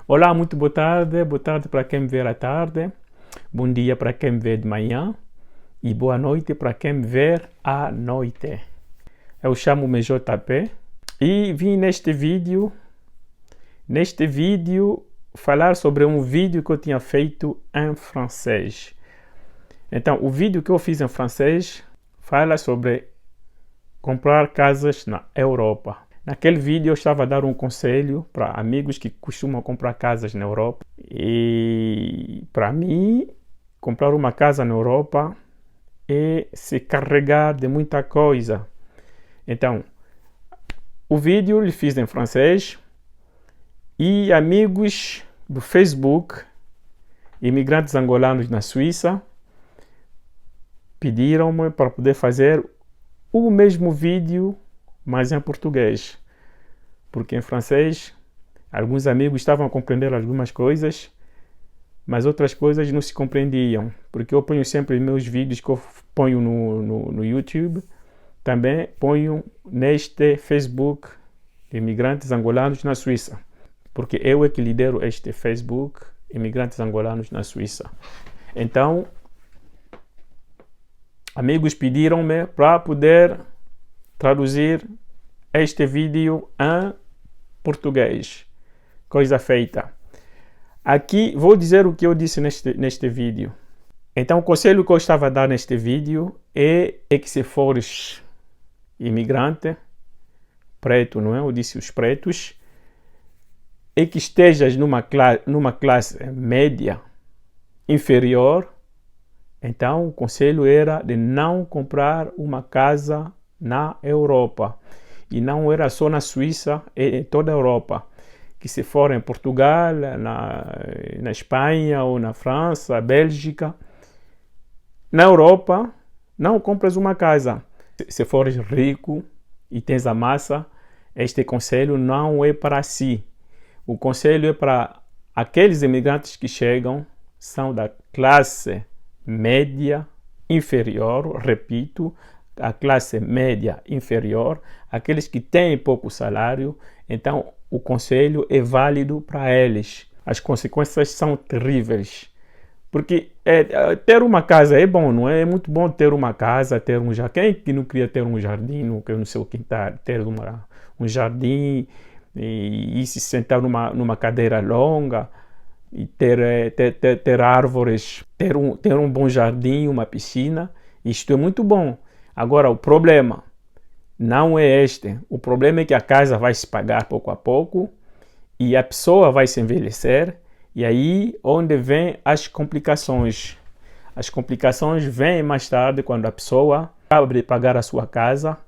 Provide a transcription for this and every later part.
Olá, muito boa tarde para quem me vê à tarde, bom dia para quem me vê de manhã e boa noite para quem me vê à noite. Eu chamo-me JP e vim neste vídeo falar sobre um vídeo que eu tinha feito em francês. Então, o vídeo que eu fiz em francês fala sobre comprar casas na Europa. Naquele vídeo eu estava a dar um conselho para amigos que costumam comprar casas na Europa. E para mim, comprar uma casa na Europa é se carregar de muita coisa. Então, o vídeo eu fiz em francês e amigos do Facebook, imigrantes angolanos na Suíça, pediram-me para poder fazer o mesmo vídeo, mas em português, porque em francês alguns amigos estavam a compreender algumas coisas, mas outras coisas não se compreendiam, porque eu ponho sempre meus vídeos que eu ponho no YouTube, também ponho neste Facebook de imigrantes angolanos na Suíça, porque eu é que lidero este Facebook, imigrantes angolanos na Suíça. Então, amigos pediram-me para poder traduzir este vídeo em português. Coisa feita. Aqui vou dizer o que eu disse neste vídeo. Então, o conselho que eu estava a dar neste vídeo é que se fores imigrante, preto, não é? Eu disse os pretos, e que estejas numa classe média inferior, então o conselho era de não comprar uma casa na Europa. E não era só na Suíça, é em toda a Europa. Que se for em Portugal, na Espanha ou na França, Bélgica, na Europa, não compras uma casa. Se fores rico e tens a massa, este conselho não é para si. O conselho é para aqueles imigrantes que chegam, são da classe média inferior, repito, a classe média inferior, aqueles que têm pouco salário, então o conselho é válido para eles. As consequências são terríveis, porque ter uma casa é bom, não é? É muito bom ter uma casa, ter um jardim. Quem que não queria ter um jardim no seu quintal, ter um jardim e se sentar numa cadeira longa e ter árvores, ter um bom jardim, uma piscina, isto é muito bom. Agora, o problema não é este. O problema é que a casa vai se pagar pouco a pouco e a pessoa vai se envelhecer, e aí onde vem as complicações. As complicações vêm mais tarde, quando a pessoa acaba de pagar a sua casa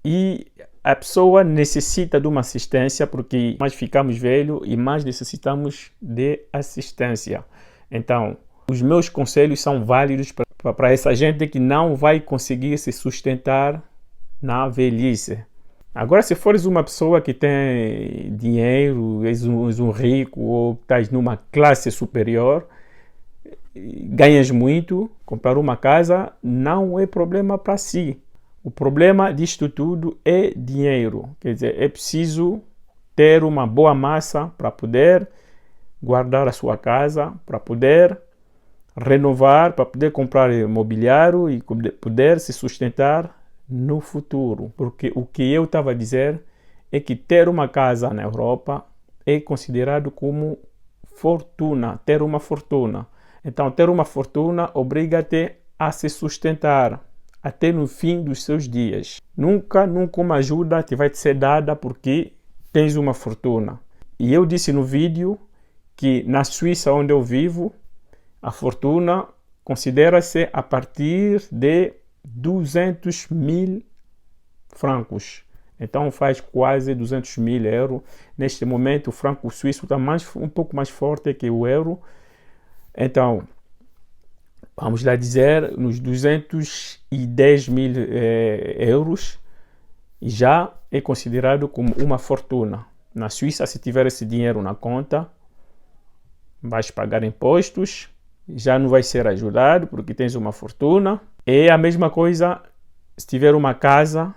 e a pessoa necessita de uma assistência, porque mais ficamos velhos e mais necessitamos de assistência. Então, os meus conselhos são válidos para essa gente que não vai conseguir se sustentar na velhice. Agora, se fores uma pessoa que tem dinheiro, és um rico ou estás numa classe superior, ganhas muito, comprar uma casa não é problema para si. O problema disto tudo é dinheiro. Quer dizer, é preciso ter uma boa massa para poder guardar a sua casa, para poder renovar, para poder comprar mobiliário e poder se sustentar no futuro. Porque o que eu estava a dizer é que ter uma casa na Europa é considerado como fortuna, ter uma fortuna. Então, ter uma fortuna obriga-te a se sustentar até no fim dos seus dias. Nunca uma ajuda te vai ser dada porque tens uma fortuna. E eu disse no vídeo que na Suíça, onde eu vivo, a fortuna considera-se a partir de 200 mil francos. Então faz quase 200 mil euros. Neste momento o franco suíço está um pouco mais forte que o euro. Então, vamos lá dizer, nos 210 mil euros, já é considerado como uma fortuna. Na Suíça, se tiver esse dinheiro na conta, vais pagar impostos, já não vai ser ajudado porque tens uma fortuna. É a mesma coisa se tiver uma casa.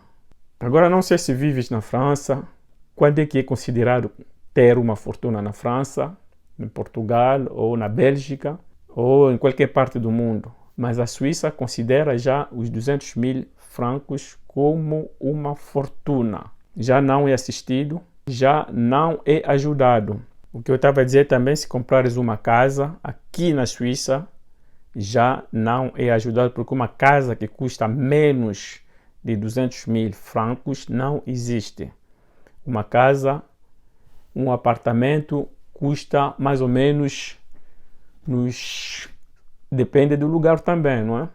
Agora não sei se vives na França, quando é que é considerado ter uma fortuna na França, em Portugal ou na Bélgica ou em qualquer parte do mundo. Mas a Suíça considera já os 200.000 francos como uma fortuna. Já não é assistido, já não é ajudado. O que eu estava a dizer também, se comprares uma casa aqui na Suíça, já não é ajudado, porque uma casa que custa menos de 200.000 francos não existe. Uma casa, um apartamento custa mais ou menos, depende do lugar também, não é?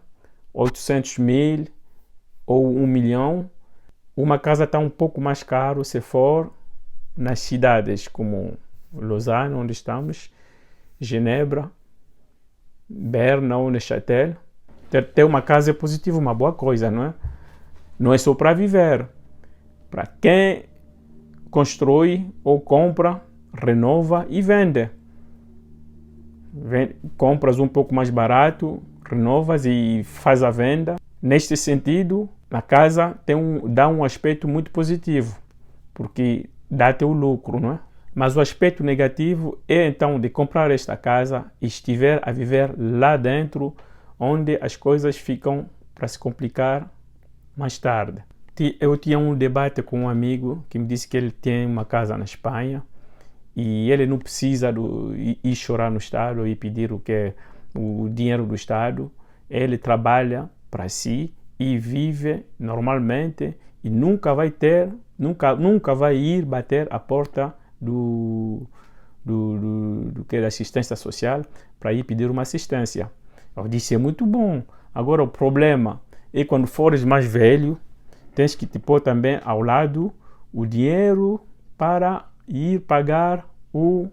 800.000 ou 1 milhão. Uma casa está um pouco mais caro se for nas cidades como Lausanne, onde estamos, Genebra, Berna ou Neuchâtel. Ter uma casa é positivo, uma boa coisa, não é? Não é só para viver. Para quem constrói ou compra, renova e vende. Compras um pouco mais barato, renovas e faz a venda. Neste sentido, a casa dá um aspecto muito positivo, porque dá teu lucro, não é? Mas o aspecto negativo é então de comprar esta casa e estiver a viver lá dentro, onde as coisas ficam para se complicar mais tarde. Eu tinha um debate com um amigo que me disse que ele tem uma casa na Espanha e ele não precisa ir chorar no Estado e pedir o dinheiro do Estado. Ele trabalha para si e vive normalmente e nunca vai ir bater a porta da assistência social para ir pedir uma assistência. Eu disse, é muito bom. Agora o problema é quando fores mais velho, tens que te pôr também ao lado o dinheiro para ir pagar o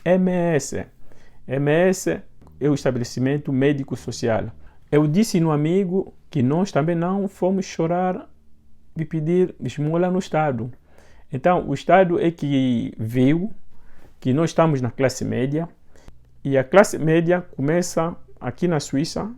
MS. MS é o estabelecimento médico social. Eu disse no amigo que nós também não fomos chorar e pedir esmola no Estado. Então, o Estado é que viu que nós estamos na classe média e a classe média começa aqui na Suíça,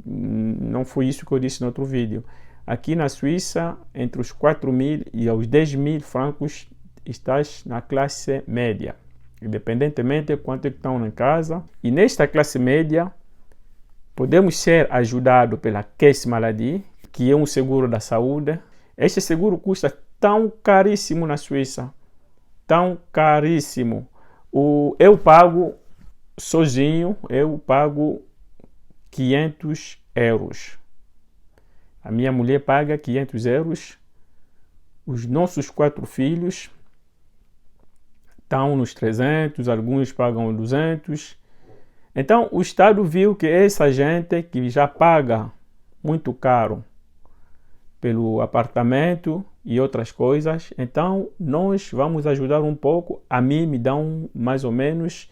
não foi isso que eu disse no outro vídeo, aqui na Suíça, entre os 4.000 e os 10.000 francos, estás na classe média, independentemente de quanto estão na casa. E nesta classe média, podemos ser ajudados pela Caisse Maladie, que é um seguro da saúde. Este seguro custa tão caríssimo na Suíça, tão caríssimo. Eu pago sozinho, eu pago 500 euros. A minha mulher paga 500 euros. Os nossos 4 filhos estão nos 300, alguns pagam 200. Então, o Estado viu que essa gente que já paga muito caro pelo apartamento e outras coisas, então nós vamos ajudar um pouco. A mim me dão mais ou menos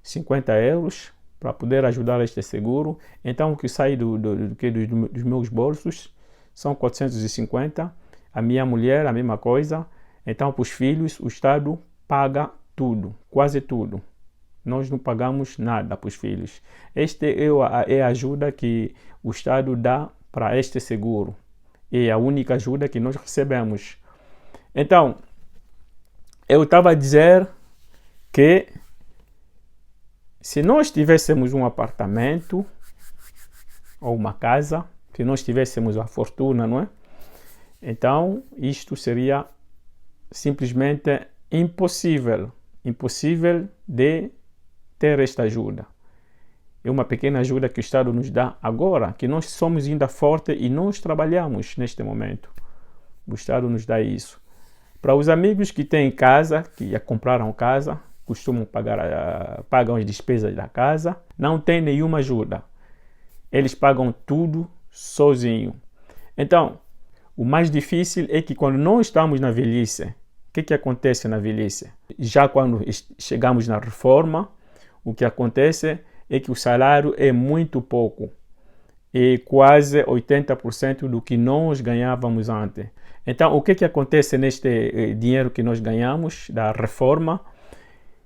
50 euros para poder ajudar este seguro. Então o que sai dos meus bolsos são 450. A minha mulher, a mesma coisa. Então para os filhos o Estado paga tudo, quase tudo. Nós não pagamos nada para os filhos. Esta é a ajuda que o Estado dá para este seguro. É a única ajuda que nós recebemos. Então, eu estava a dizer que se nós tivéssemos um apartamento ou uma casa, se nós tivéssemos a fortuna, não é? Então, isto seria simplesmente impossível de ter esta ajuda. É uma pequena ajuda que o Estado nos dá agora, que nós somos ainda fortes e nós trabalhamos neste momento. O Estado nos dá isso. Para os amigos que têm casa, que já compraram casa, costumam pagam as despesas da casa, não tem nenhuma ajuda. Eles pagam tudo sozinho. Então, o mais difícil é que quando nós estamos na velhice, o que acontece na velhice? Já quando chegamos na reforma, o que acontece é que o salário é muito pouco. É quase 80% do que nós ganhávamos antes. Então, o que acontece neste dinheiro que nós ganhamos da reforma?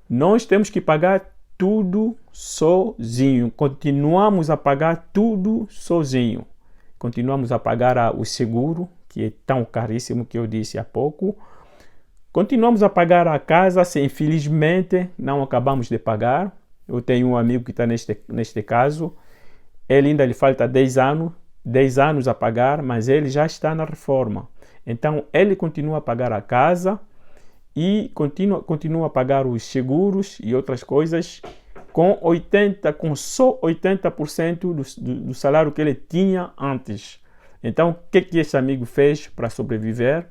Nós temos que pagar tudo sozinho. Continuamos a pagar tudo sozinho. Continuamos a pagar o seguro, que é tão caríssimo que eu disse há pouco. Continuamos a pagar a casa, se infelizmente não acabamos de pagar. Eu tenho um amigo que está neste caso, ele ainda lhe falta 10 anos a pagar, mas ele já está na reforma. Então ele continua a pagar a casa e continua a pagar os seguros e outras coisas com só 80% do salário que ele tinha antes. Então o que esse amigo fez para sobreviver?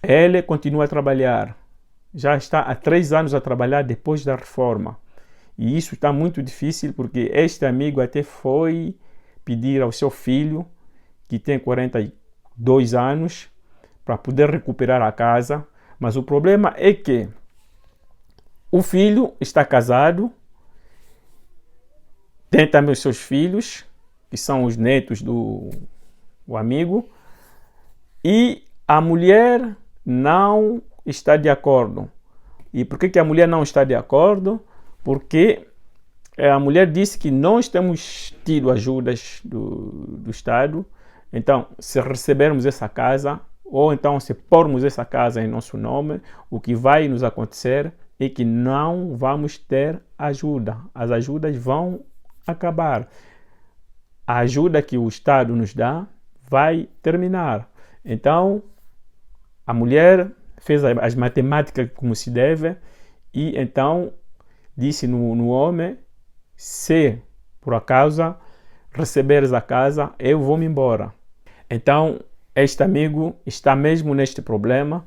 Ele continua a trabalhar. Já está há 3 anos a trabalhar depois da reforma. E isso está muito difícil porque este amigo até foi pedir ao seu filho, que tem 42 anos, para poder recuperar a casa. Mas o problema é que o filho está casado, tem também os seus filhos, que são os netos do amigo, e a mulher não está de acordo. E por que a mulher não está de acordo? Porque a mulher disse que nós temos tido ajudas do Estado, então se recebermos essa casa, ou então se pormos essa casa em nosso nome, o que vai nos acontecer é que não vamos ter ajuda. As ajudas vão acabar. A ajuda que o Estado nos dá vai terminar. Então, a mulher fez as matemáticas como se deve e então disse no homem: se por acaso receberes a casa, eu vou-me embora. Então, este amigo está mesmo neste problema,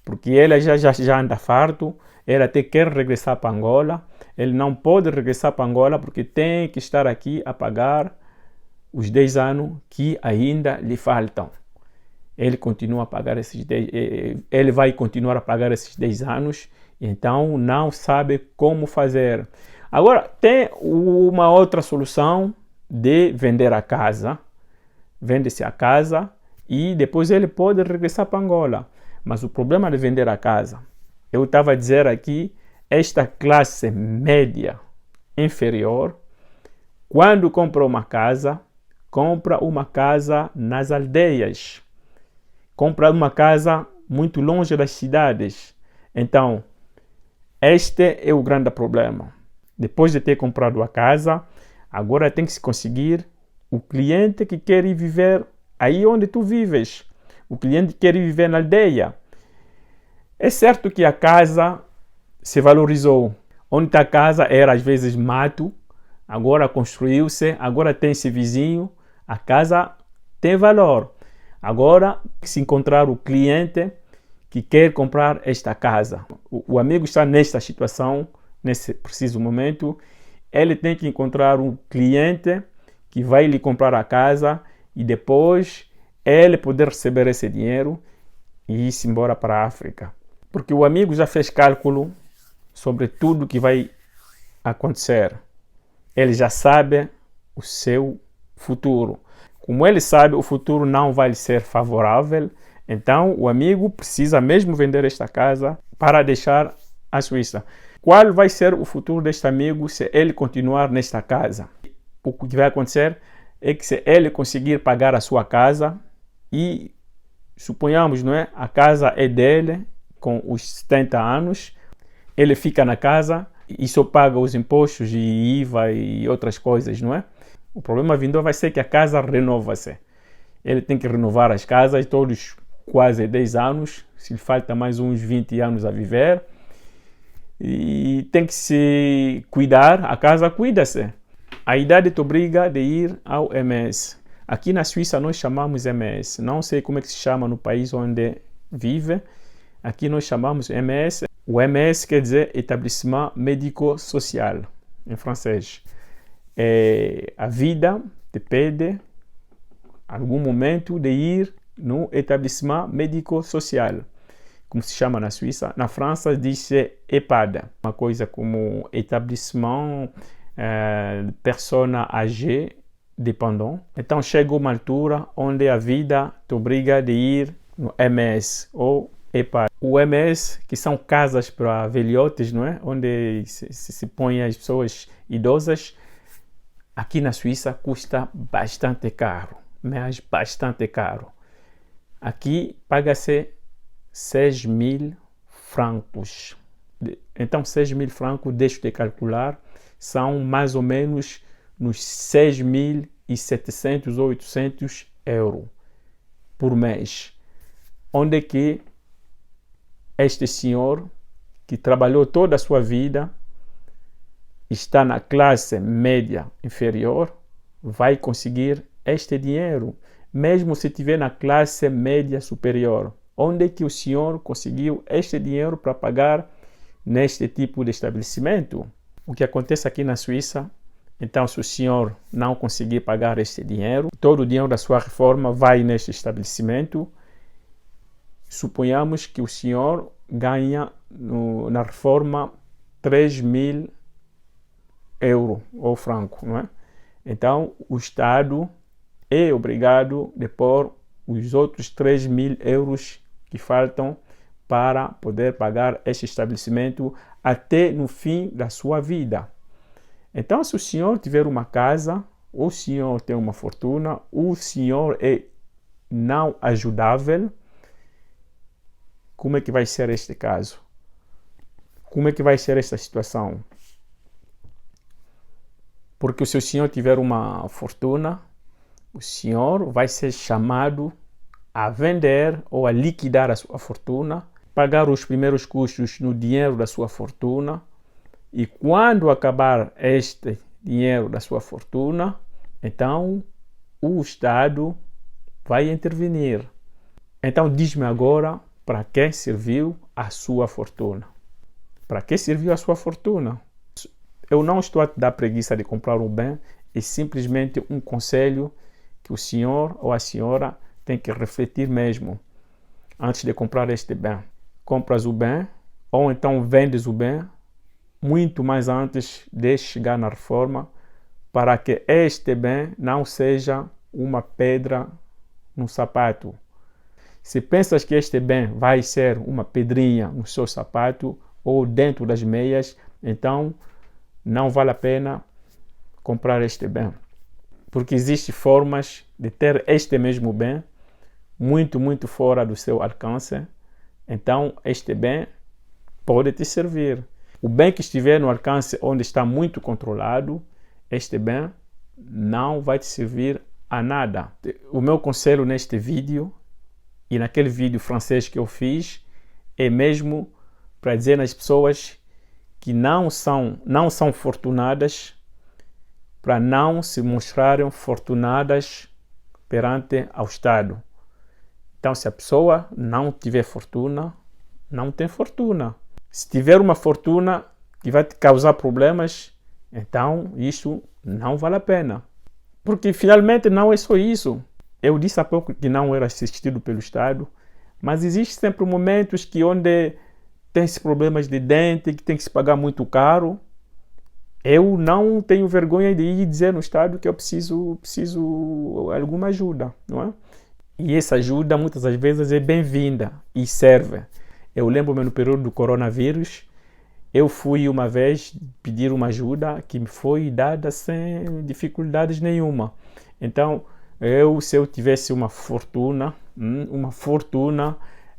porque ele já anda farto, ele até quer regressar para Angola, ele não pode regressar para Angola porque tem que estar aqui a pagar os 10 anos que ainda lhe faltam. Ele continua a pagar ele vai continuar a pagar esses 10 anos, então não sabe como fazer. Agora, tem uma outra solução de vender a casa. Vende-se a casa e depois ele pode regressar para Angola. Mas o problema de vender a casa, eu estava a dizer aqui, esta classe média inferior, quando compra uma casa nas aldeias. Compra uma casa muito longe das cidades. Então, este é o grande problema. Depois de ter comprado a casa, agora tem que se conseguir o cliente que quer ir viver aí onde tu vives. O cliente quer ir viver na aldeia. É certo que a casa se valorizou. Onde está a casa era às vezes mato, agora construiu-se, agora tem esse vizinho, a casa tem valor. Agora, se encontrar o cliente que quer comprar esta casa. O amigo está nesta situação, nesse preciso momento, ele tem que encontrar um cliente que vai lhe comprar a casa e depois ele poder receber esse dinheiro e ir-se embora para a África. Porque o amigo já fez cálculo sobre tudo que vai acontecer. Ele já sabe o seu futuro. Como ele sabe, o futuro não vai lhe ser favorável, então o amigo precisa mesmo vender esta casa para deixar a Suíça. Qual vai ser o futuro deste amigo se ele continuar nesta casa? O que vai acontecer é que se ele conseguir pagar a sua casa e, suponhamos, não é? A casa é dele com os 70 anos, ele fica na casa e só paga os impostos e IVA e outras coisas, não é? O problema vindo vai ser que a casa renova-se. Ele tem que renovar as casas todos quase 10 anos, se lhe falta mais uns 20 anos a viver. E tem que se cuidar, a casa cuida-se. A idade te obriga a ir ao MS. Aqui na Suíça nós chamamos MS. Não sei como é que se chama no país onde vive. Aqui nós chamamos MS. O MS quer dizer Établissement Médico-Social, em francês. A vida te pede, algum momento, de ir no Établissement Médico-Social, como se chama na Suíça. Na França diz-se EHPAD, uma coisa como Établissement Persona Âgée Dépendant. Então chega uma altura onde a vida te obriga a ir no MS ou EHPAD. O MS, que são casas para velhotes, não é? Onde se põe as pessoas idosas, aqui na Suíça custa bastante caro, mas bastante caro. Aqui paga-se 6.000 francos. Então 6.000 francos, deixa eu te calcular, são mais ou menos nos 6.700 ou 800 euros por mês. Onde é que este senhor, que trabalhou toda a sua vida, está na classe média inferior, vai conseguir este dinheiro, mesmo se estiver na classe média superior. Onde é que o senhor conseguiu este dinheiro para pagar neste tipo de estabelecimento? O que acontece aqui na Suíça, então, se o senhor não conseguir pagar este dinheiro, todo o dinheiro da sua reforma vai neste estabelecimento. Suponhamos que o senhor ganha na reforma 3.000 euros ou franco, não é? Então, o Estado é obrigado a pôr os outros 3.000 euros que faltam para poder pagar este estabelecimento até no fim da sua vida. Então, se o senhor tiver uma casa, o senhor tem uma fortuna, o senhor é não ajudável, como é que vai ser este caso? Como é que vai ser esta situação? Porque se o senhor tiver uma fortuna, o senhor vai ser chamado a vender ou a liquidar a sua fortuna, pagar os primeiros custos no dinheiro da sua fortuna, e quando acabar este dinheiro da sua fortuna, então o Estado vai intervir. Então diz-me agora, para que serviu a sua fortuna? Para que serviu a sua fortuna? Eu não estou a te dar preguiça de comprar um bem, é simplesmente um conselho que o senhor ou a senhora tem que refletir mesmo antes de comprar este bem. Compras o bem ou então vendes o bem muito mais antes de chegar na reforma, para que este bem não seja uma pedra no sapato. Se pensas que este bem vai ser uma pedrinha no seu sapato ou dentro das meias, então não vale a pena comprar este bem. Porque existem formas de ter este mesmo bem muito fora do seu alcance. Então este bem pode te servir. O bem que estiver no alcance onde está muito controlado, este bem não vai te servir a nada. O meu conselho neste vídeo e naquele vídeo francês que eu fiz é mesmo para dizer às pessoas que não são fortunadas, para não se mostrarem fortunadas perante ao Estado. Então, se a pessoa não tiver fortuna, não tem fortuna. Se tiver uma fortuna que vai te causar problemas, então isso não vale a pena. Porque finalmente não é só isso. Eu disse há pouco que não era assistido pelo Estado, mas existem sempre momentos que onde tem-se problemas de dente, que tem que se pagar muito caro. Eu não tenho vergonha de ir dizer no Estado que eu preciso alguma ajuda, não é? E essa ajuda muitas das vezes é bem-vinda e serve. Eu lembro-me no período do coronavírus, eu fui uma vez pedir uma ajuda que me foi dada sem dificuldades nenhuma. Então, se eu tivesse uma fortuna,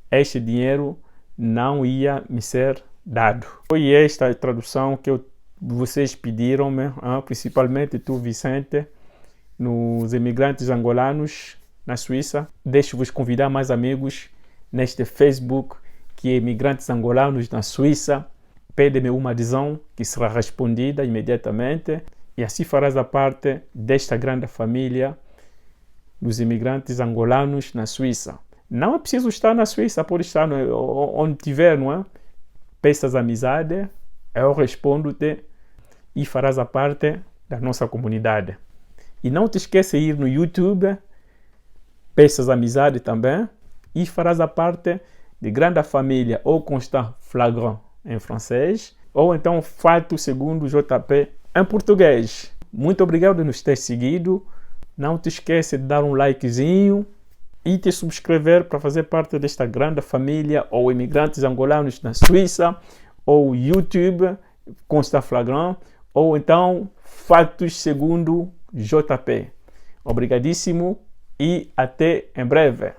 este dinheiro não ia me ser dado. Foi esta tradução que vocês pediram-me, principalmente tu, Vicente, nos imigrantes angolanos na Suíça. Deixo-vos convidar mais amigos neste Facebook, que é Imigrantes Angolanos na Suíça. Pede-me uma adesão que será respondida imediatamente e assim farás a parte desta grande família dos imigrantes angolanos na Suíça. Não é preciso estar na Suíça, pode estar onde tiver, não é? Peças amizade, eu respondo-te e farás a parte da nossa comunidade. E não te esqueça de ir no YouTube, peças amizade também, e farás a parte de grande família ou constat flagrant em francês, ou então fato segundo JP em português. Muito obrigado por nos ter seguido. Não te esqueça de dar um likezinho e te subscrever para fazer parte desta grande família ou imigrantes angolanos na Suíça, ou YouTube, constat flagrant, ou então fatos segundo JP. Obrigadíssimo e até em breve.